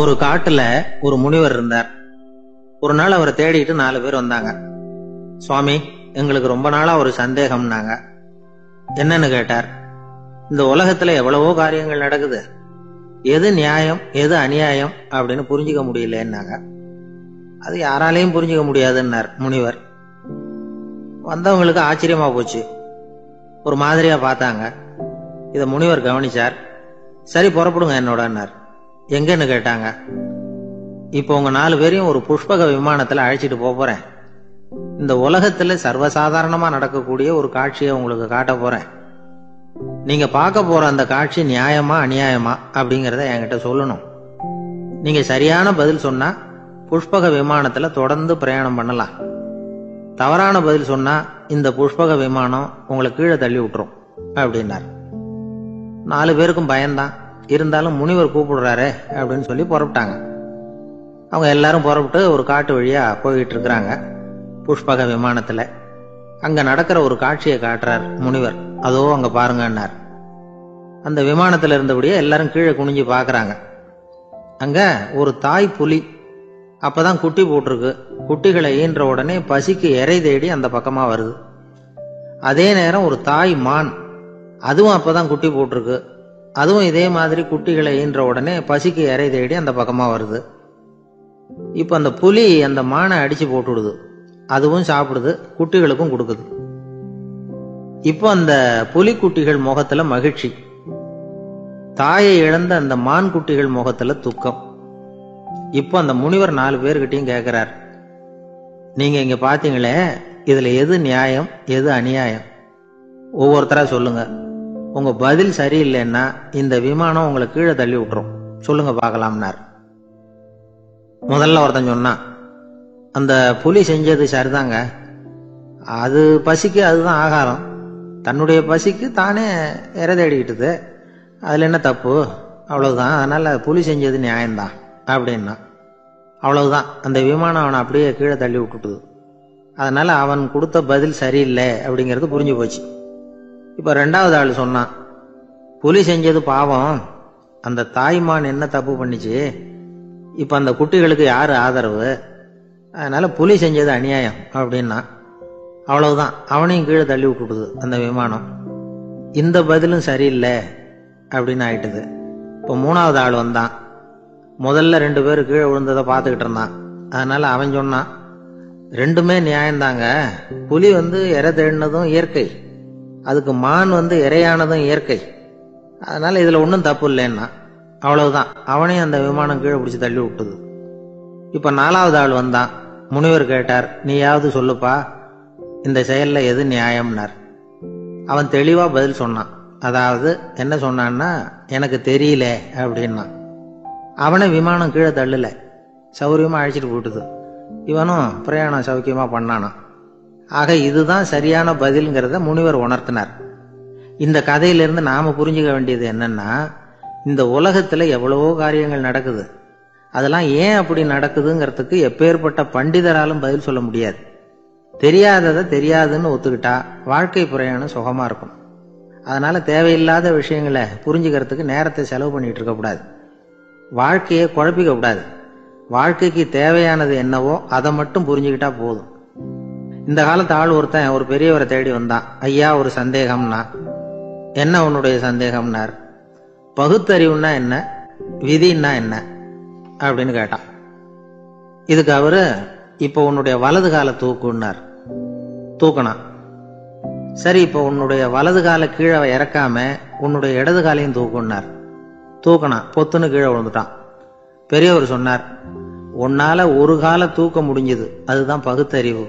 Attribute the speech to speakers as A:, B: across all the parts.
A: ஒரு காட்டுல ஒரு முனிவர் இருந்தார். ஒரு நாள் அவரை தேடிட்டு 4 பேர் வந்தாங்க. சுவாமி, எங்களுக்கு ரொம்ப நாளா ஒரு சந்தேகம்னாங்க. என்னன்னு கேட்டார். இந்த உலகத்துல எவ்வளவோ காரியங்கள் நடக்குது, எது நியாயம் எது அநியாயம் அப்படின்னு புரிஞ்சுக்க முடியலன்னாங்க. அது யாராலையும் புரிஞ்சுக்க முடியாதுன்னார் முனிவர். வந்தவங்களுக்கு ஆச்சரியமா போச்சு, ஒரு மாதிரியா பார்த்தாங்க. இத முனிவர் கவனிச்சார். சரி, புறப்படுங்க என்னோடன்னார். எங்கன்னு கேட்டாங்க. இப்போ உங்க 4 பேரையும் ஒரு புஷ்பக விமானத்துல அழைச்சிட்டு போறேன். இந்த உலகத்துல சர்வசாதாரணமா நடக்கக்கூடிய ஒரு காட்சியை உங்களுக்கு காட்ட போறேன். நீங்க பார்க்க போற அந்த காட்சி நியாயமா அநியாயமா அப்படிங்கறத என்கிட்ட சொல்லணும். நீங்க சரியான பதில் சொன்னா புஷ்பக விமானத்துல தொடர்ந்து பிரயாணம் பண்ணலாம். தவறான பதில் சொன்னா இந்த புஷ்பக விமானம் உங்களை கீழே தள்ளி விட்டுரும் அப்படின்னார். 4 பேருக்கும் பயம்தான். இருந்தாலும் முனிவர் கூப்பிடுறாரு அப்படின்னு சொல்லி புறப்பட்டாங்க. அவங்க எல்லாரும் புறப்பட்டு ஒரு காட்டு வழியா போயிட்டு இருக்கிறாங்க புஷ்பக விமானத்துல. அங்க நடக்கிற ஒரு காட்சியை காட்டுறார் முனிவர். அதோ அங்க பாருங்கன்னார். அந்த விமானத்துல இருந்தபடியே எல்லாரும் கீழே குனிஞ்சு பாக்குறாங்க. அங்க ஒரு தாய் புலி அப்பதான் குட்டி போட்டிருக்கு. குட்டிகளை ஈன்ற உடனே பசிக்கு இறை தேடி அந்த பக்கமா வருது. அதே நேரம் ஒரு தாய் மான், அதுவும் அப்பதான் குட்டி போட்டிருக்கு. அதுவும் இதே மாதிரி குட்டிகளை ஈன்ற உடனே பசிக்கு இறை தேடி அந்த பக்கமா வருது. இப்ப அந்த புலி அந்த மானை அடிச்சு போட்டுடுது. அதுவும் சாப்பிடுது, குட்டிகளுக்கும் கொடுக்குது. இப்போ அந்த புலி குட்டிகள் முகத்துல மகிழ்ச்சி, தாயை இழந்த அந்த மான் குட்டிகள் முகத்துல துக்கம். இப்போ அந்த முனிவர் 4 பேர்கிட்டையும் கேட்கிறார், நீங்க இங்க பாத்தீங்களே, இதுல எது நியாயம் எது அநியாயம்? ஒவ்வொருத்தரா சொல்லுங்க. உங்க பதில் சரியில்லைன்னா இந்த விமானம் உங்களை கீழே தள்ளி விட்டுரும். சொல்லுங்க பார்க்கலாம்னார். முதல்ல ஒருத்தன் சொன்னான், அந்த புலி செஞ்சது சரிதாங்க. அது பசிக்கு அதுதான் ஆகாரம். தன்னுடைய பசிக்கு தானே இறை தேடிக்கிட்டுது. அதுல என்ன தப்பு? அவ்வளவுதான். அதனால புலி செஞ்சது நியாயம்தான் அப்படின்னா. அவ்வளவுதான், அந்த விமானம் அவனை அப்படியே கீழே தள்ளி விட்டுட்டுது. அதனால அவன் கொடுத்த பதில் சரியில்லை அப்படிங்கிறது புரிஞ்சு போச்சு. இப்ப 2வது ஆள் சொன்னான், புலி செஞ்சது பாவம், அந்த தாய்மான் என்ன தப்பு பண்ணிச்சு? இப்ப அந்த குட்டிகளுக்கு யாரு ஆதரவு? அதனால புலி செஞ்சது அநியாயம் அப்படின்னா. அவ்வளவுதான், அவனையும் கீழே தள்ளி விட்டுடுது அந்த விமானம். இந்த பதிலும் சரியில்லை அப்படின்னு ஆயிட்டுது. இப்போ 3வது ஆள் வந்தான். முதல்ல 2 பேர் கீழே விழுந்ததை பார்த்துக்கிட்டு இருந்தான். அதனால அவன் சொன்னான், ரெண்டுமே நியாயம்தாங்க. புலி இறை தேடினதும் இயற்கை, அதுக்கு மான் இறையானதும் இயற்கை. அதனால இதுல ஒன்றும் தப்பு இல்லைன்னா. அவ்வளவுதான், அவனையும் அந்த விமானம் கீழே பிடிச்சி தள்ளி விட்டுது. இப்ப 4வது ஆள் வந்தான். முனிவர் கேட்டார், நீயாவது சொல்லுப்பா, இந்த செயல்ல எது நியாயம்னார். அவன் தெளிவா பதில் சொன்னான். அதாவது என்ன சொன்னான்னா, எனக்கு தெரியல அப்படின்னா. அவனை விமானம் கீழே தள்ளல, சௌரியமா அழைச்சிட்டு போட்டுது. இவனும் பிரயாணம் சௌக்கியமா பண்ணானா. ஆக இதுதான் சரியான பதில்ங்கிறத முனிவர் உணர்த்தினார். இந்த கதையிலிருந்து நாம புரிஞ்சுக்க வேண்டியது என்னன்னா, இந்த உலகத்துல எவ்வளவோ காரியங்கள் நடக்குது. அதெல்லாம் ஏன் அப்படி நடக்குதுங்கிறதுக்கு எப்பேற்பட்ட பண்டிதராலும் பதில் சொல்ல முடியாது. தெரியாததை தெரியாதுன்னு ஒத்துக்கிட்டா வாழ்க்கை பிரயாணம் சுகமா இருக்கும். அதனால தேவையில்லாத விஷயங்களை புரிஞ்சுக்கிறதுக்கு நேரத்தை செலவு பண்ணிட்டு இருக்க கூடாது. வாழ்க்கையை குழப்பிக்க கூடாது. வாழ்க்கைக்கு தேவையானது என்னவோ அதை மட்டும் புரிஞ்சுக்கிட்டா போதும். இந்த காலத்து ஆள் ஒருத்தன் ஒரு பெரியவரை தேடி வந்தான். ஐயா, ஒரு சந்தேகம்னா. என்ன உன்னுடைய சந்தேகம்னார். பகுத்தறிவுன்னா என்ன, விதின்னா என்ன அப்படின்னு கேட்டான். இதுக்கு அவரு, இப்போ உன்னுடைய வலது காலை தூக்குன்னார். தூக்கினான். சரி, இப்போ உன்னுடைய வலது காலை கீழே இறக்காம உன்னுடைய இடது காலையும் தூக்குன்னார். தூக்கினான். பொத்துன்னு கீழே விழுந்துட்டான். பெரியவர் சொன்னார், உன்னால ஒரு காலை தூக்க முடிஞ்சது, அதுதான் பகுத்தறிவு.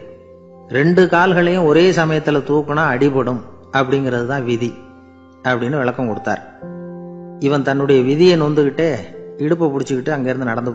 A: 2 கால்களையும் ஒரே சமயத்துல தூக்குனா அடிபடும், அப்படிங்கிறது தான் விதி அப்படின்னு விளக்கம் கொடுத்தார். இவன் தன்னுடைய விதியை நொந்துகிட்டே இடுப்பை பிடிச்சுக்கிட்டு அங்கிருந்து நடந்து